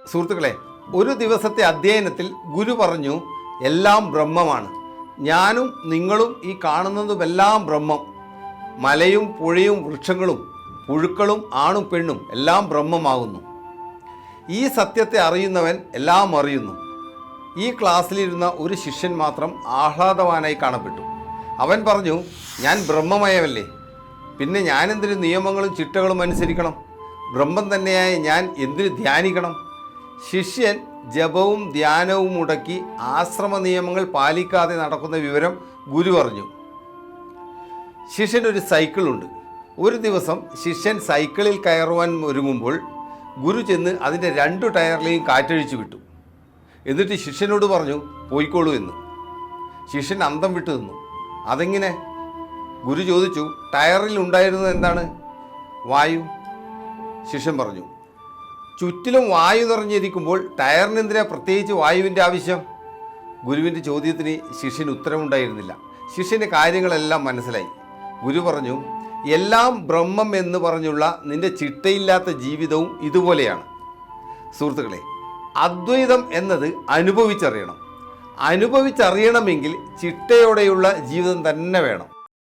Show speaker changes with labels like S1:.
S1: സുഹൃത്തുക്കളെ, ഒരു ദിവസത്തെ അധ്യയനത്തിൽ ഗുരു പറഞ്ഞു, എല്ലാം ബ്രഹ്മമാണ്. ഞാനും നിങ്ങളും ഈ കാണുന്നതുമെല്ലാം ബ്രഹ്മം. മലയും പുഴയും വൃക്ഷങ്ങളും പുഴുക്കളും ആണും പെണ്ണും എല്ലാം ബ്രഹ്മമാകുന്നു. ഈ സത്യത്തെ അറിയുന്നവൻ എല്ലാം അറിയുന്നു. ഈ ക്ലാസ്സിലിരുന്ന ഒരു ശിഷ്യൻ മാത്രം ആഹ്ലാദവാനായി കാണപ്പെട്ടു. അവൻ പറഞ്ഞു, ഞാൻ ബ്രഹ്മമയമല്ലേ, പിന്നെ ഞാനെന്തിന് നിയമങ്ങളും ചിട്ടകളും അനുസരിക്കണം? ബ്രഹ്മം തന്നെയായ ഞാൻ എന്തിന് ധ്യാനിക്കണം? ശിഷ്യൻ ജപവും ധ്യാനവും മുടക്കി ആശ്രമ നിയമങ്ങൾ പാലിക്കാതെ നടക്കുന്ന വിവരം ഗുരു അറിഞ്ഞു. ശിഷ്യനൊരു സൈക്കിളുണ്ട്. ഒരു ദിവസം ശിഷ്യൻ സൈക്കിളിൽ കയറുവാൻ ഒരുങ്ങുമ്പോൾ ഗുരു ചെന്ന് അതിൻ്റെ 2 ടയറിലെയും കാറ്റഴിച്ചു വിട്ടു. എന്നിട്ട് ശിഷ്യനോട് പറഞ്ഞു, പോയിക്കോളൂ എന്ന്. ശിഷ്യൻ അന്തം വിട്ടു നിന്നു. അതെങ്ങനെ? ഗുരു ചോദിച്ചു, ടയറിൽ ഉണ്ടായിരുന്നത് എന്താണ്? വായു. ശിഷ്യൻ പറഞ്ഞു, ചുറ്റിലും വായു നിറഞ്ഞിരിക്കുമ്പോൾ ടയറിനെന്തിനാ പ്രത്യേകിച്ച് വായുവിൻ്റെ ആവശ്യം? ഗുരുവിൻ്റെ ചോദ്യത്തിന് ശിഷ്യന് ഉത്തരമുണ്ടായിരുന്നില്ല. ശിഷ്യന് കാര്യങ്ങളെല്ലാം മനസ്സിലായി. ഗുരു പറഞ്ഞു, എല്ലാം ബ്രഹ്മം എന്ന് പറഞ്ഞുള്ള നിന്റെ ചിട്ടയില്ലാത്ത ജീവിതവും ഇതുപോലെയാണ്. സുഹൃത്തുക്കളെ, അദ്വൈതം എന്നത് അനുഭവിച്ചറിയണം. അനുഭവിച്ചറിയണമെങ്കിൽ ചിട്ടയോടെയുള്ള ജീവിതം തന്നെ വേണം.